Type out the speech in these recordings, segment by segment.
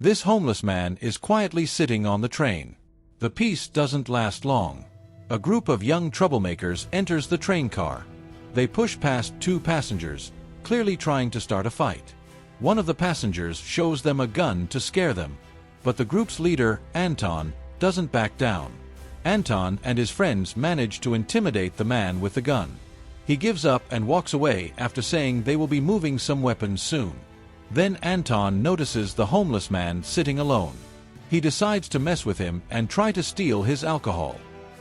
This homeless man is quietly sitting on the train. The peace doesn't last long. A group of young troublemakers enters the train car. They push past two passengers, clearly trying to start a fight. One of the passengers shows them a gun to scare them, but the group's leader, Anton, doesn't back down. Anton and his friends manage to intimidate the man with the gun. He gives up and walks away after saying they will be moving some weapons soon. Then Anton notices the homeless man sitting alone. He decides to mess with him and try to steal his alcohol.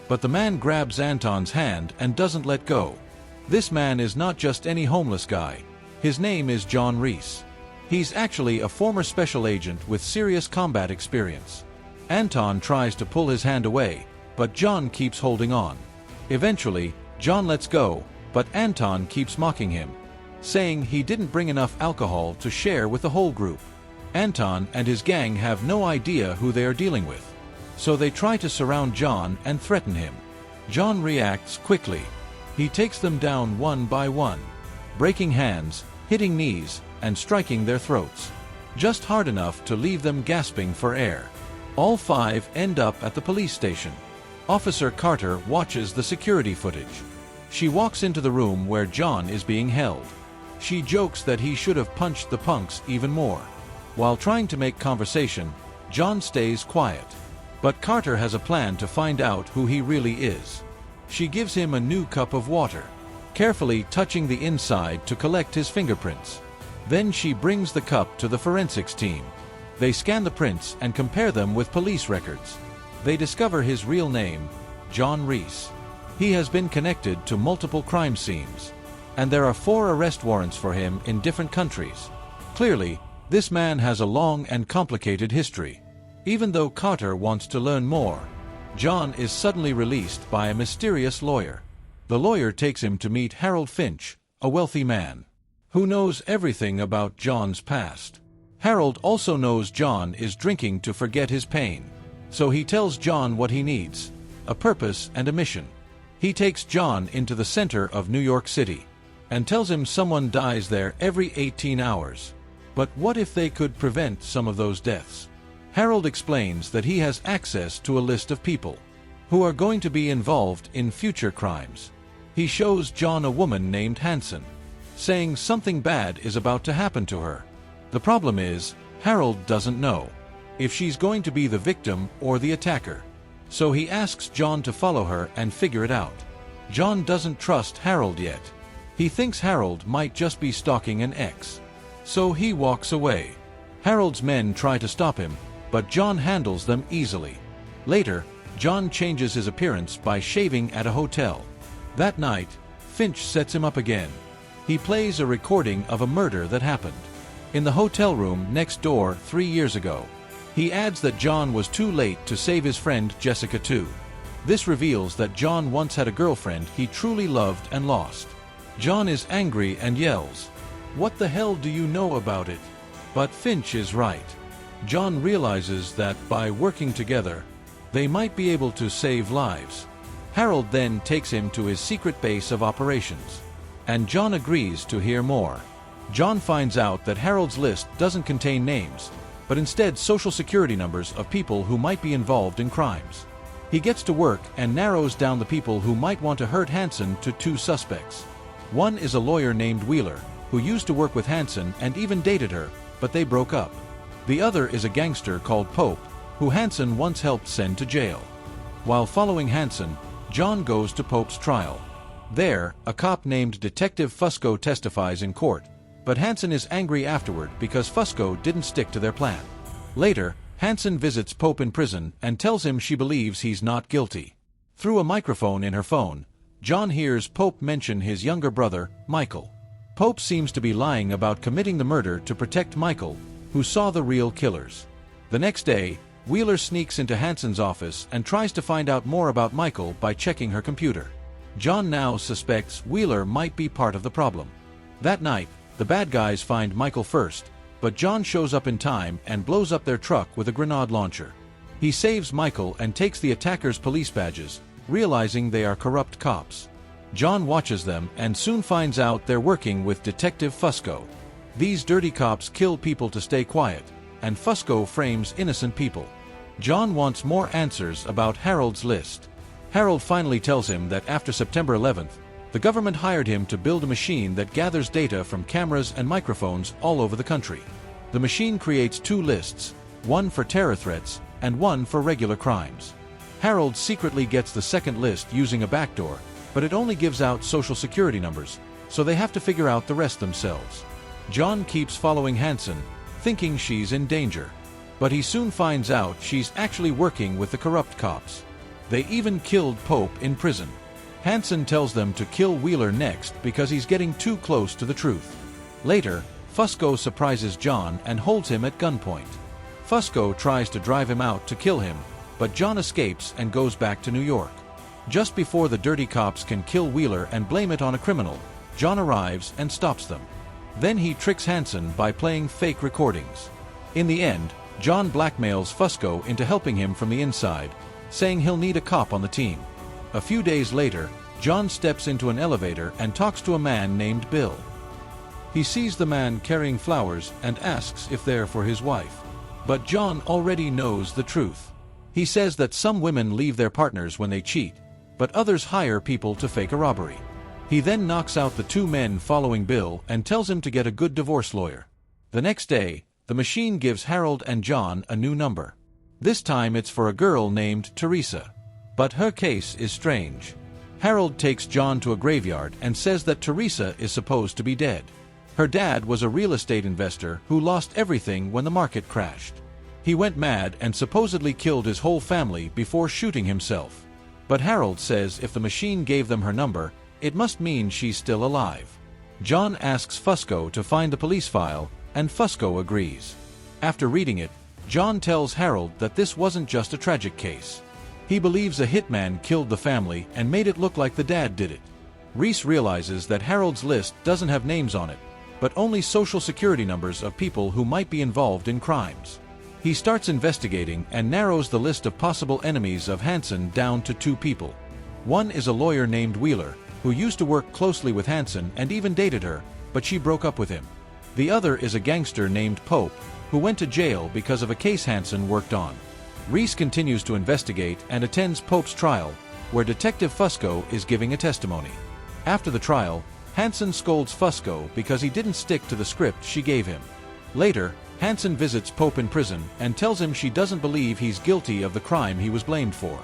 But the man grabs Anton's hand and doesn't let go. This man is not just any homeless guy. His name is John Reese. He's actually a former special agent with serious combat experience. Anton tries to pull his hand away, but John keeps holding on. Eventually, John lets go, but Anton keeps mocking him, saying he didn't bring enough alcohol to share with the whole group. Anton and his gang have no idea who they are dealing with, so they try to surround John and threaten him. John reacts quickly. He takes them down one by one, breaking hands, hitting knees, and striking their throats, just hard enough to leave them gasping for air. All five end up at the police station. Officer Carter watches the security footage. She walks into the room where John is being held. She jokes that he should have punched the punks even more. While trying to make conversation, John stays quiet. But Carter has a plan to find out who he really is. She gives him a new cup of water, carefully touching the inside to collect his fingerprints. Then she brings the cup to the forensics team. They scan the prints and compare them with police records. They discover his real name, John Reese. He has been connected to multiple crime scenes, and there are 4 arrest warrants for him in different countries. Clearly, this man has a long and complicated history. Even though Carter wants to learn more, John is suddenly released by a mysterious lawyer. The lawyer takes him to meet Harold Finch, a wealthy man, who knows everything about John's past. Harold also knows John is drinking to forget his pain, so he tells John what he needs: a purpose and a mission. He takes John into the center of New York City and tells him someone dies there every 18 hours. But what if they could prevent some of those deaths? Harold explains that he has access to a list of people who are going to be involved in future crimes. He shows John a woman named Hanson, saying something bad is about to happen to her. The problem is, Harold doesn't know if she's going to be the victim or the attacker. So he asks John to follow her and figure it out. John doesn't trust Harold yet. He thinks Harold might just be stalking an ex. So he walks away. Harold's men try to stop him, but John handles them easily. Later, John changes his appearance by shaving at a hotel. That night, Finch sets him up again. He plays a recording of a murder that happened in the hotel room next door 3 years ago. He adds that John was too late to save his friend Jessica too. This reveals that John once had a girlfriend he truly loved and lost. John is angry and yells, "What the hell do you know about it?" But Finch is right. John realizes that by working together, they might be able to save lives. Harold then takes him to his secret base of operations, and John agrees to hear more. John finds out that Harold's list doesn't contain names, but instead social security numbers of people who might be involved in crimes. He gets to work and narrows down the people who might want to hurt Hanson to 2 suspects. One is a lawyer named Wheeler, who used to work with Hanson and even dated her, but they broke up. The other is a gangster called Pope, who Hanson once helped send to jail. While following Hanson, John goes to Pope's trial. There, a cop named Detective Fusco testifies in court, but Hanson is angry afterward because Fusco didn't stick to their plan. Later, Hanson visits Pope in prison and tells him she believes he's not guilty. Through a microphone in her phone, John hears Pope mention his younger brother, Michael. Pope seems to be lying about committing the murder to protect Michael, who saw the real killers. The next day, Wheeler sneaks into Hanson's office and tries to find out more about Michael by checking her computer. John now suspects Wheeler might be part of the problem. That night, the bad guys find Michael first, but John shows up in time and blows up their truck with a grenade launcher. He saves Michael and takes the attackers' police badges, realizing they are corrupt cops. John watches them and soon finds out they're working with Detective Fusco. These dirty cops kill people to stay quiet, and Fusco frames innocent people. John wants more answers about Harold's list. Harold finally tells him that after September 11th, the government hired him to build a machine that gathers data from cameras and microphones all over the country. The machine creates two lists, one for terror threats and one for regular crimes. Harold secretly gets the second list using a backdoor, but it only gives out social security numbers, so they have to figure out the rest themselves. John keeps following Hansen, thinking she's in danger. But he soon finds out she's actually working with the corrupt cops. They even killed Pope in prison. Hansen tells them to kill Wheeler next because he's getting too close to the truth. Later, Fusco surprises John and holds him at gunpoint. Fusco tries to drive him out to kill him, but John escapes and goes back to New York. Just before the dirty cops can kill Wheeler and blame it on a criminal, John arrives and stops them. Then he tricks Hansen by playing fake recordings. In the end, John blackmails Fusco into helping him from the inside, saying he'll need a cop on the team. A few days later, John steps into an elevator and talks to a man named Bill. He sees the man carrying flowers and asks if they're for his wife. But John already knows the truth. He says that some women leave their partners when they cheat, but others hire people to fake a robbery. He then knocks out the two men following Bill and tells him to get a good divorce lawyer. The next day, the machine gives Harold and John a new number. This time it's for a girl named Teresa. But her case is strange. Harold takes John to a graveyard and says that Teresa is supposed to be dead. Her dad was a real estate investor who lost everything when the market crashed. He went mad and supposedly killed his whole family before shooting himself. But Harold says if the machine gave them her number, it must mean she's still alive. John asks Fusco to find the police file, and Fusco agrees. After reading it, John tells Harold that this wasn't just a tragic case. He believes a hitman killed the family and made it look like the dad did it. Reese realizes that Harold's list doesn't have names on it, but only social security numbers of people who might be involved in crimes. He starts investigating and narrows the list of possible enemies of Hansen down to two people. One is a lawyer named Wheeler, who used to work closely with Hansen and even dated her, but she broke up with him. The other is a gangster named Pope, who went to jail because of a case Hansen worked on. Reese continues to investigate and attends Pope's trial, where Detective Fusco is giving a testimony. After the trial, Hansen scolds Fusco because he didn't stick to the script she gave him. Later, Hansen visits Pope in prison and tells him she doesn't believe he's guilty of the crime he was blamed for.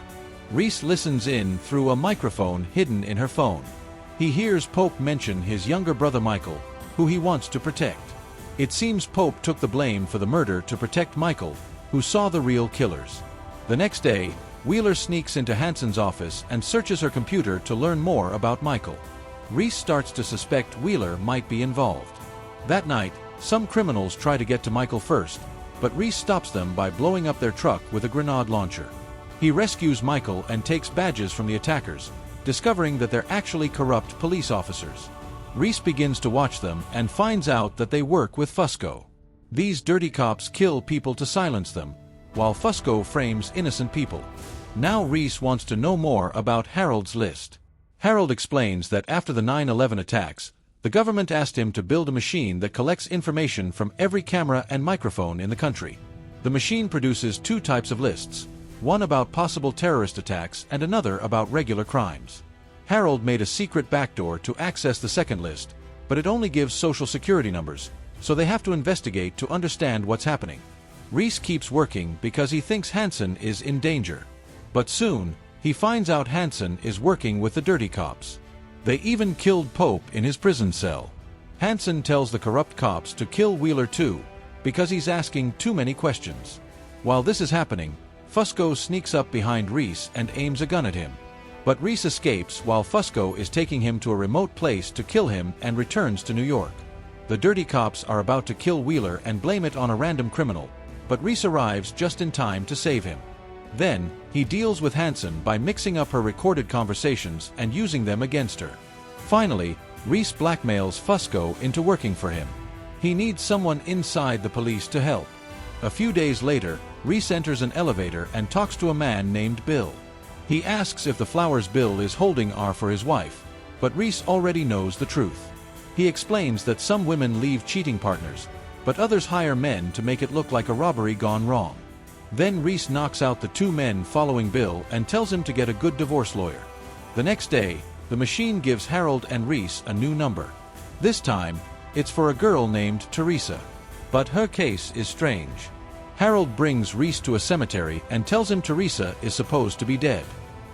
Reese listens in through a microphone hidden in her phone. He hears Pope mention his younger brother Michael, who he wants to protect. It seems Pope took the blame for the murder to protect Michael, who saw the real killers. The next day, Wheeler sneaks into Hansen's office and searches her computer to learn more about Michael. Reese starts to suspect Wheeler might be involved. That night, some criminals try to get to Michael first, but Reese stops them by blowing up their truck with a grenade launcher. He rescues Michael and takes badges from the attackers, discovering that they're actually corrupt police officers. Reese begins to watch them and finds out that they work with Fusco. These dirty cops kill people to silence them, while Fusco frames innocent people. Now Reese wants to know more about Harold's list. Harold explains that after the 9/11 attacks, the government asked him to build a machine that collects information from every camera and microphone in the country. The machine produces two types of lists, one about possible terrorist attacks and another about regular crimes. Harold made a secret backdoor to access the second list, but it only gives social security numbers, so they have to investigate to understand what's happening. Reese keeps working because he thinks Hansen is in danger. But soon, he finds out Hansen is working with the dirty cops. They even killed Pope in his prison cell. Hansen tells the corrupt cops to kill Wheeler too, because he's asking too many questions. While this is happening, Fusco sneaks up behind Reese and aims a gun at him. But Reese escapes while Fusco is taking him to a remote place to kill him and returns to New York. The dirty cops are about to kill Wheeler and blame it on a random criminal, but Reese arrives just in time to save him. Then, he deals with Hansen by mixing up her recorded conversations and using them against her. Finally, Reese blackmails Fusco into working for him. He needs someone inside the police to help. A few days later, Reese enters an elevator and talks to a man named Bill. He asks if the flowers Bill is holding are for his wife, but Reese already knows the truth. He explains that some women leave cheating partners, but others hire men to make it look like a robbery gone wrong. Then Reese knocks out the two men following Bill and tells him to get a good divorce lawyer. The next day, the machine gives Harold and Reese a new number. This time, it's for a girl named Teresa. But her case is strange. Harold brings Reese to a cemetery and tells him Teresa is supposed to be dead.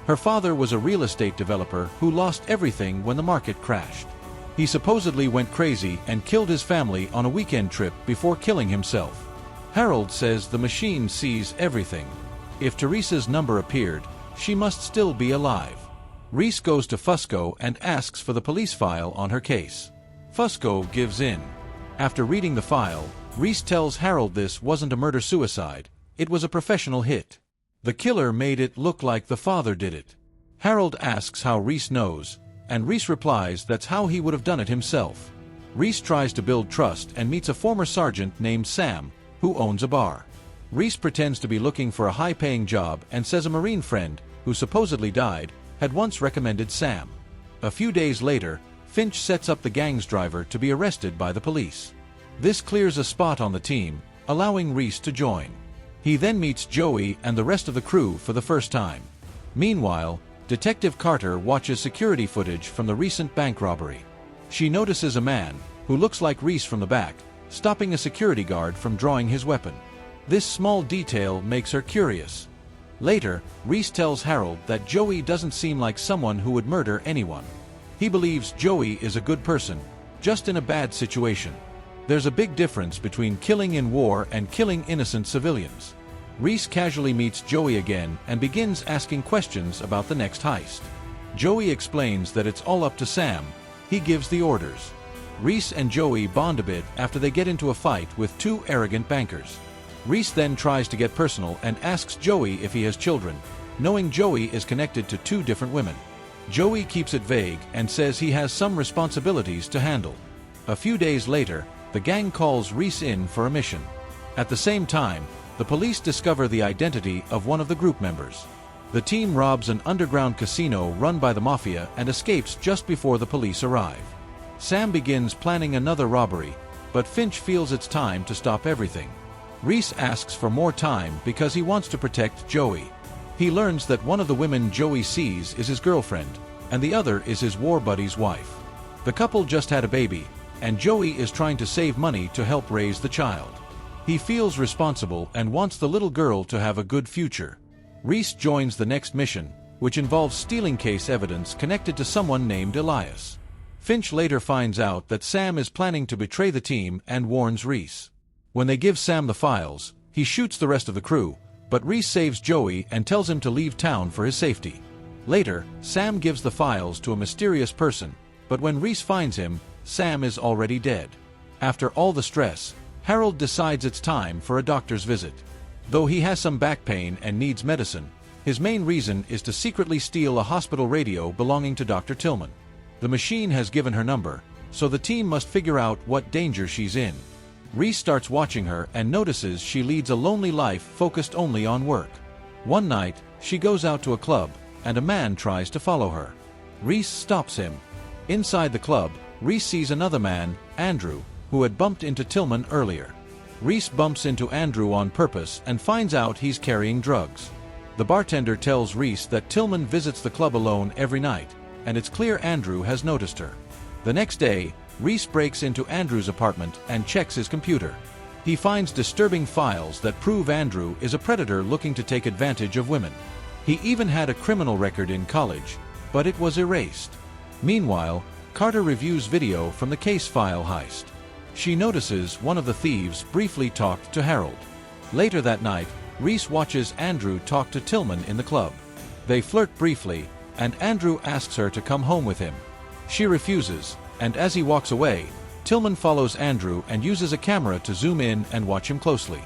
Her father was a real estate developer who lost everything when the market crashed. He supposedly went crazy and killed his family on a weekend trip before killing himself. Harold says the machine sees everything. If Teresa's number appeared, she must still be alive. Reese goes to Fusco and asks for the police file on her case. Fusco gives in. After reading the file, Reese tells Harold this wasn't a murder-suicide, it was a professional hit. The killer made it look like the father did it. Harold asks how Reese knows, and Reese replies that's how he would have done it himself. Reese tries to build trust and meets a former sergeant named Sam, who owns a bar. Reese pretends to be looking for a high-paying job and says a Marine friend, who supposedly died, had once recommended Sam. A few days later, Finch sets up the gang's driver to be arrested by the police. This clears a spot on the team, allowing Reese to join. He then meets Joey and the rest of the crew for the first time. Meanwhile, Detective Carter watches security footage from the recent bank robbery. She notices a man, who looks like Reese from the back, stopping a security guard from drawing his weapon. This small detail makes her curious. Later, Reese tells Harold that Joey doesn't seem like someone who would murder anyone. He believes Joey is a good person, just in a bad situation. There's a big difference between killing in war and killing innocent civilians. Reese casually meets Joey again and begins asking questions about the next heist. Joey explains that it's all up to Sam. He gives the orders. Reese and Joey bond a bit after they get into a fight with two arrogant bankers. Reese then tries to get personal and asks Joey if he has children, knowing Joey is connected to two different women. Joey keeps it vague and says he has some responsibilities to handle. A few days later, the gang calls Reese in for a mission. At the same time, the police discover the identity of one of the group members. The team robs an underground casino run by the mafia and escapes just before the police arrive. Sam begins planning another robbery, but Finch feels it's time to stop everything. Reese asks for more time because he wants to protect Joey. He learns that one of the women Joey sees is his girlfriend, and the other is his war buddy's wife. The couple just had a baby, and Joey is trying to save money to help raise the child. He feels responsible and wants the little girl to have a good future. Reese joins the next mission, which involves stealing case evidence connected to someone named Elias. Finch later finds out that Sam is planning to betray the team and warns Reese. When they give Sam the files, he shoots the rest of the crew, but Reese saves Joey and tells him to leave town for his safety. Later, Sam gives the files to a mysterious person, but when Reese finds him, Sam is already dead. After all the stress, Harold decides it's time for a doctor's visit. Though he has some back pain and needs medicine, his main reason is to secretly steal a hospital radio belonging to Dr. Tillman. The machine has given her number, so the team must figure out what danger she's in. Reese starts watching her and notices she leads a lonely life focused only on work. One night, she goes out to a club, and a man tries to follow her. Reese stops him. Inside the club, Reese sees another man, Andrew, who had bumped into Tillman earlier. Reese bumps into Andrew on purpose and finds out he's carrying drugs. The bartender tells Reese that Tillman visits the club alone every night, and it's clear Andrew has noticed her. The next day, Reese breaks into Andrew's apartment and checks his computer. He finds disturbing files that prove Andrew is a predator looking to take advantage of women. He even had a criminal record in college, but it was erased. Meanwhile, Carter reviews video from the case file heist. She notices one of the thieves briefly talked to Harold. Later that night, Reese watches Andrew talk to Tillman in the club. They flirt briefly, and Andrew asks her to come home with him. She refuses, and as he walks away, Tillman follows Andrew and uses a camera to zoom in and watch him closely.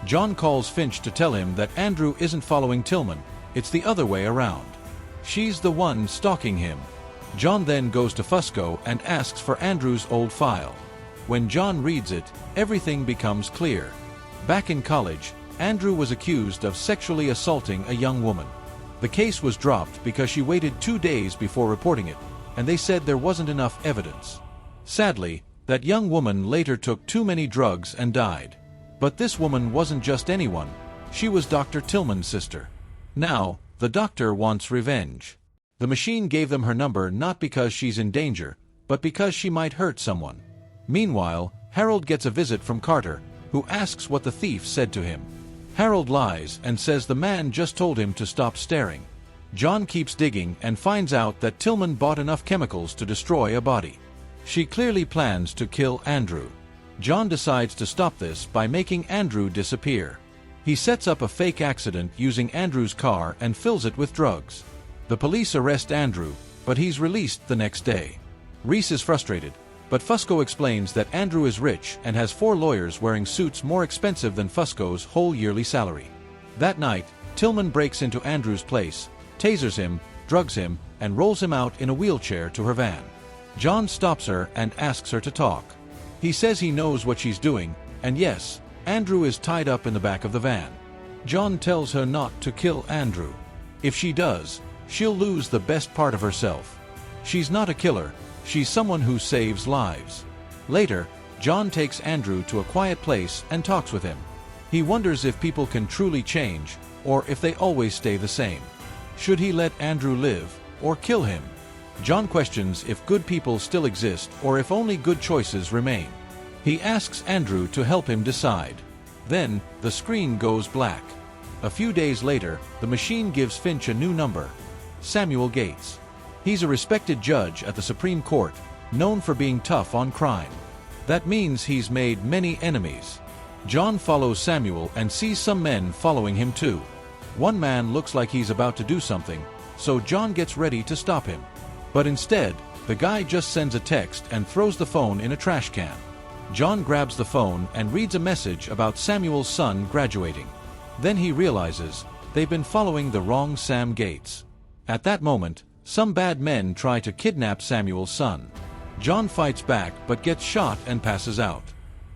John calls Finch to tell him that Andrew isn't following Tillman, it's the other way around. She's the one stalking him. John then goes to Fusco and asks for Andrew's old file. When John reads it, everything becomes clear. Back in college, Andrew was accused of sexually assaulting a young woman. The case was dropped because she waited 2 days before reporting it, and they said there wasn't enough evidence. Sadly, That young woman later took too many drugs and died. But this woman wasn't just anyone. She was Dr. Tillman's sister. Now, the doctor wants revenge. The machine gave them her number not because she's in danger, but because she might hurt someone. Meanwhile, Harold gets a visit from Carter, who asks what the thief said to him. Harold lies and says the man just told him to stop staring. John keeps digging and finds out that Tillman bought enough chemicals to destroy a body. She clearly plans to kill Andrew. John decides to stop this by making Andrew disappear. He sets up a fake accident using Andrew's car and fills it with drugs. The police arrest Andrew, but he's released the next day. Reese is frustrated, but Fusco explains that Andrew is rich and has 4 lawyers wearing suits more expensive than Fusco's whole yearly salary. That night, Tillman breaks into Andrew's place, tasers him, drugs him, and rolls him out in a wheelchair to her van. John stops her and asks her to talk. He says he knows what she's doing, and yes, Andrew is tied up in the back of the van. John tells her not to kill Andrew. If she does, she'll lose the best part of herself. She's not a killer, she's someone who saves lives. Later, John takes Andrew to a quiet place and talks with him. He wonders if people can truly change, or if they always stay the same. Should he let Andrew live, or kill him? John questions if good people still exist or if only good choices remain. He asks Andrew to help him decide. Then, the screen goes black. A few days later, the machine gives Finch a new number: Samuel Gates. He's a respected judge at the Supreme Court, known for being tough on crime. That means he's made many enemies. John follows Samuel and sees some men following him too. One man looks like he's about to do something, so John gets ready to stop him. But instead, the guy just sends a text and throws the phone in a trash can. John grabs the phone and reads a message about Samuel's son graduating. Then he realizes they've been following the wrong Sam Gates. At that moment, some bad men try to kidnap Samuel's son. John fights back but gets shot and passes out.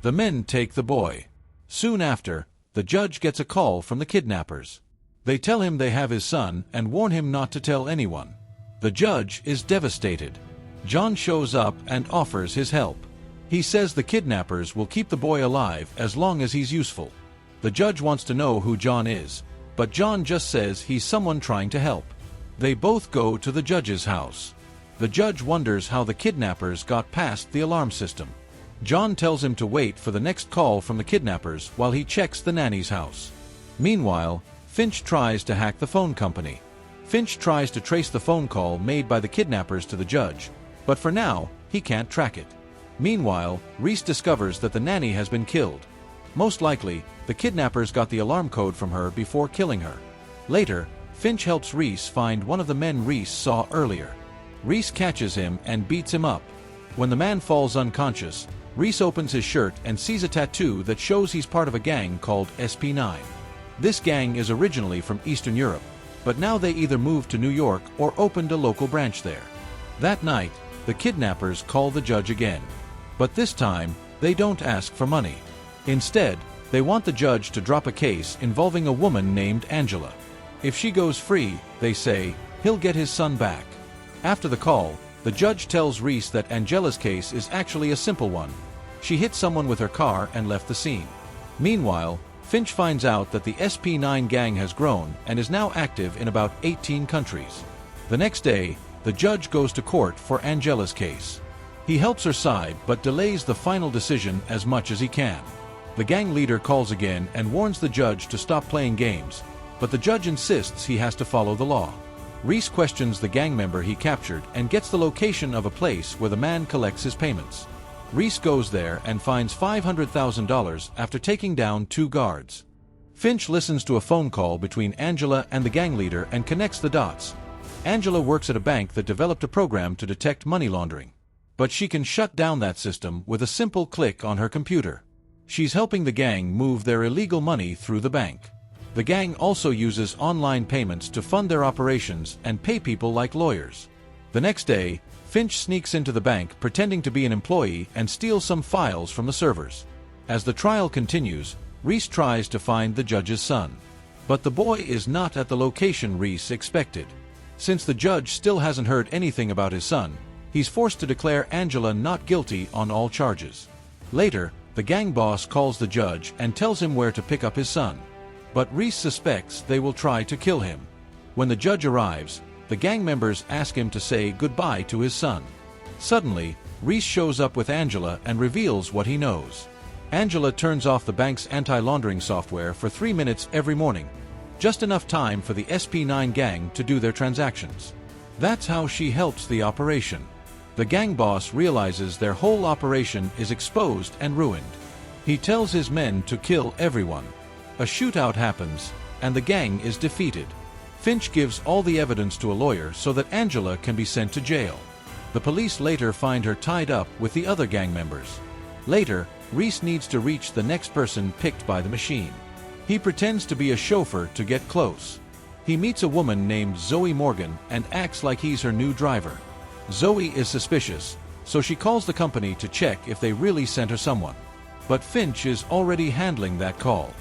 The men take the boy. Soon after, the judge gets a call from the kidnappers. They tell him they have his son and warn him not to tell anyone. The judge is devastated. John shows up and offers his help. He says the kidnappers will keep the boy alive as long as he's useful. The judge wants to know who John is, but John just says he's someone trying to help. They both go to the judge's house. The judge wonders how the kidnappers got past the alarm system. John tells him to wait for the next call from the kidnappers while he checks the nanny's house. Meanwhile, Finch tries to hack the phone company. Finch tries to trace the phone call made by the kidnappers to the judge, but for now, he can't track it. Meanwhile, Reese discovers that the nanny has been killed. Most likely, the kidnappers got the alarm code from her before killing her. Later, Finch helps Reese find one of the men Reese saw earlier. Reese catches him and beats him up. When the man falls unconscious, Reese opens his shirt and sees a tattoo that shows he's part of a gang called SP9. This gang is originally from Eastern Europe, but now they either moved to New York or opened a local branch there. That night, the kidnappers call the judge again. But this time, they don't ask for money. Instead, they want the judge to drop a case involving a woman named Angela. If she goes free, they say, he'll get his son back. After the call, the judge tells Reese that Angela's case is actually a simple one. She hit someone with her car and left the scene. Meanwhile, Finch finds out that the SP9 gang has grown and is now active in about 18 countries. The next day, the judge goes to court for Angela's case. He helps her side but delays the final decision as much as he can. The gang leader calls again and warns the judge to stop playing games, but the judge insists he has to follow the law. Reese questions the gang member he captured and gets the location of a place where the man collects his payments. Reese goes there and finds $500,000 after taking down 2 guards. Finch listens to a phone call between Angela and the gang leader and connects the dots. Angela works at a bank that developed a program to detect money laundering. But she can shut down that system with a simple click on her computer. She's helping the gang move their illegal money through the bank. The gang also uses online payments to fund their operations and pay people like lawyers. The next day, Finch sneaks into the bank pretending to be an employee and steals some files from the servers. As the trial continues, Reese tries to find the judge's son. But the boy is not at the location Reese expected. Since the judge still hasn't heard anything about his son, He's forced to declare Angela not guilty on all charges. Later, the gang boss calls the judge and tells him where to pick up his son. But Reese suspects they will try to kill him. When the judge arrives, the gang members ask him to say goodbye to his son. Suddenly, Reese shows up with Angela and reveals what he knows. Angela turns off the bank's anti-laundering software for 3 minutes every morning, just enough time for the SP9 gang to do their transactions. That's how she helps the operation. The gang boss realizes their whole operation is exposed and ruined. He tells his men to kill everyone. A shootout happens, and the gang is defeated. Finch gives all the evidence to a lawyer so that Angela can be sent to jail. The police later find her tied up with the other gang members. Later, Reese needs to reach the next person picked by the machine. He pretends to be a chauffeur to get close. He meets a woman named Zoe Morgan and acts like he's her new driver. Zoe is suspicious, so she calls the company to check if they really sent her someone. But Finch is already handling that call.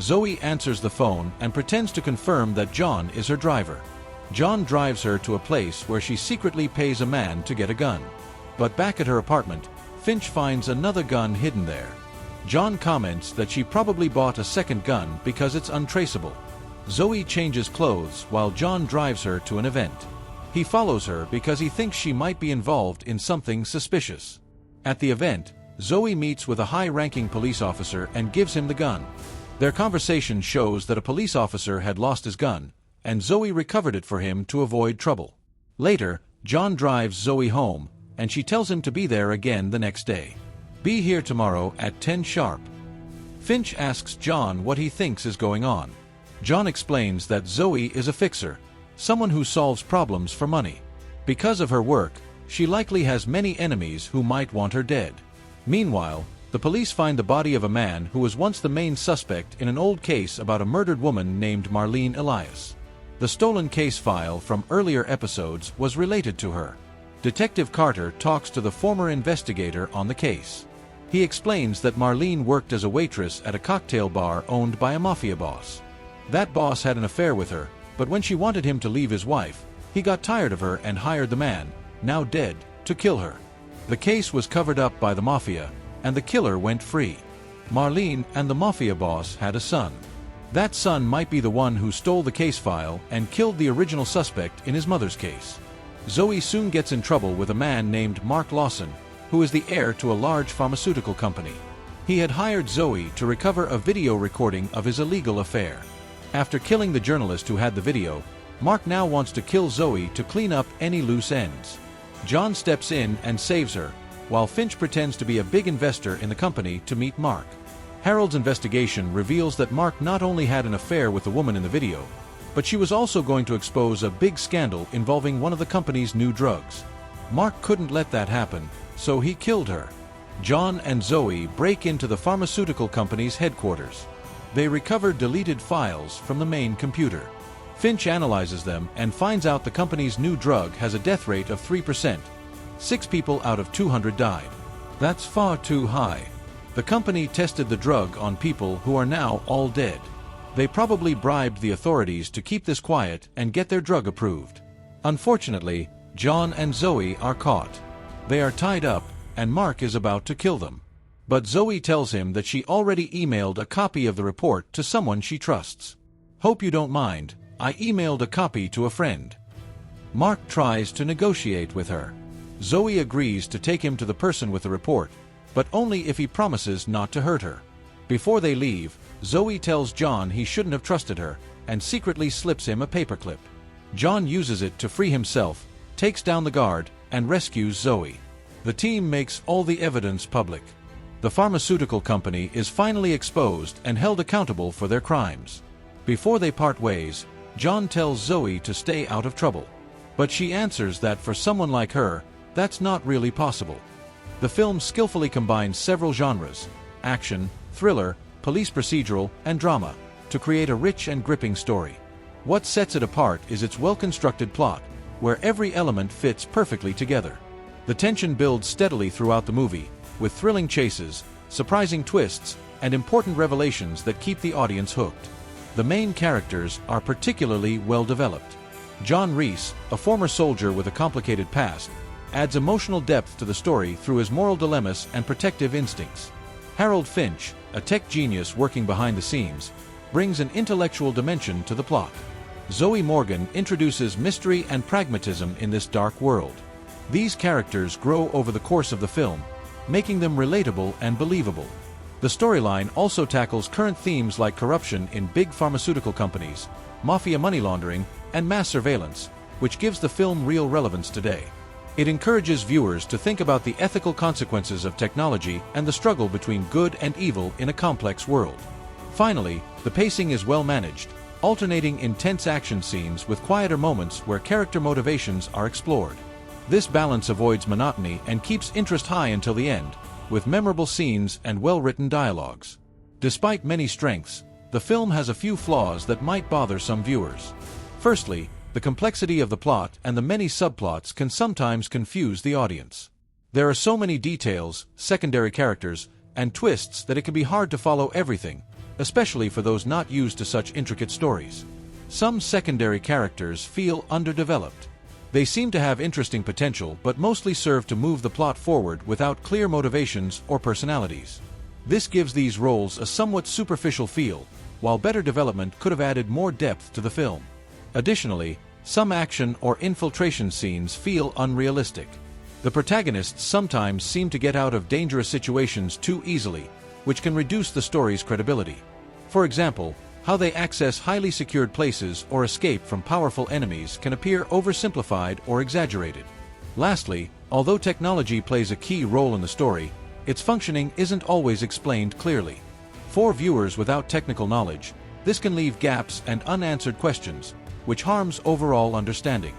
Zoe answers the phone and pretends to confirm that John is her driver. John drives her to a place where she secretly pays a man to get a gun. But back at her apartment, Finch finds another gun hidden there. John comments that she probably bought a second gun because it's untraceable. Zoe changes clothes while John drives her to an event. He follows her because he thinks she might be involved in something suspicious. At the event, Zoe meets with a high-ranking police officer and gives him the gun. Their conversation shows that a police officer had lost his gun, and Zoe recovered it for him to avoid trouble. Later, John drives Zoe home, and she tells him to be there again the next day. Be here tomorrow at 10 sharp. Finch asks John what he thinks is going on. John explains that Zoe is a fixer, someone who solves problems for money. Because of her work, she likely has many enemies who might want her dead. Meanwhile, the police find the body of a man who was once the main suspect in an old case about a murdered woman named Marlene Elias. The stolen case file from earlier episodes was related to her. Detective Carter talks to the former investigator on the case. He explains that Marlene worked as a waitress at a cocktail bar owned by a mafia boss. That boss had an affair with her, but when she wanted him to leave his wife, he got tired of her and hired the man, now dead, to kill her. The case was covered up by the mafia, and the killer went free. Marlene and the mafia boss had a son. That son might be the one who stole the case file and killed the original suspect in his mother's case. Zoe soon gets in trouble with a man named Mark Lawson, who is the heir to a large pharmaceutical company. He had hired Zoe to recover a video recording of his illegal affair. After killing the journalist who had the video, Mark now wants to kill Zoe to clean up any loose ends. John steps in and saves her, while Finch pretends to be a big investor in the company to meet Mark. Harold's investigation reveals that Mark not only had an affair with the woman in the video, but she was also going to expose a big scandal involving one of the company's new drugs. Mark couldn't let that happen, so he killed her. John and Zoe break into the pharmaceutical company's headquarters. They recover deleted files from the main computer. Finch analyzes them and finds out the company's new drug has a death rate of 3%. 6 people out of 200 died. That's far too high. The company tested the drug on people who are now all dead. They probably bribed the authorities to keep this quiet and get their drug approved. Unfortunately, John and Zoe are caught. They are tied up, and Mark is about to kill them. But Zoe tells him that she already emailed a copy of the report to someone she trusts. Hope you don't mind, I emailed a copy to a friend. Mark tries to negotiate with her. Zoe agrees to take him to the person with the report, but only if he promises not to hurt her. Before they leave, Zoe tells John he shouldn't have trusted her, and secretly slips him a paperclip. John uses it to free himself, takes down the guard, and rescues Zoe. The team makes all the evidence public. The pharmaceutical company is finally exposed and held accountable for their crimes. Before they part ways, John tells Zoe to stay out of trouble. But she answers that for someone like her, that's not really possible. The film skillfully combines several genres: action, thriller, police procedural, and drama, to create a rich and gripping story. What sets it apart is its well-constructed plot, where every element fits perfectly together. The tension builds steadily throughout the movie, with thrilling chases, surprising twists, and important revelations that keep the audience hooked. The main characters are particularly well developed. John Reese, a former soldier with a complicated past, adds emotional depth to the story through his moral dilemmas and protective instincts. Harold Finch, a tech genius working behind the scenes, brings an intellectual dimension to the plot. Zoe Morgan introduces mystery and pragmatism in this dark world. These characters grow over the course of the film, making them relatable and believable. The storyline also tackles current themes like corruption in big pharmaceutical companies, mafia money laundering, and mass surveillance, which gives the film real relevance today. It encourages viewers to think about the ethical consequences of technology and the struggle between good and evil in a complex world. Finally, the pacing is well managed, alternating intense action scenes with quieter moments where character motivations are explored. This balance avoids monotony and keeps interest high until the end, with memorable scenes and well-written dialogues. Despite many strengths, the film has a few flaws that might bother some viewers. Firstly, the complexity of the plot and the many subplots can sometimes confuse the audience. There are so many details, secondary characters, and twists that it can be hard to follow everything, especially for those not used to such intricate stories. Some secondary characters feel underdeveloped. They seem to have interesting potential but mostly serve to move the plot forward without clear motivations or personalities. This gives these roles a somewhat superficial feel, while better development could have added more depth to the film. Additionally, some action or infiltration scenes feel unrealistic. The protagonists sometimes seem to get out of dangerous situations too easily, which can reduce the story's credibility. For example, how they access highly secured places or escape from powerful enemies can appear oversimplified or exaggerated. Lastly, although technology plays a key role in the story, its functioning isn't always explained clearly. For viewers without technical knowledge, this can leave gaps and unanswered questions, which harms overall understanding.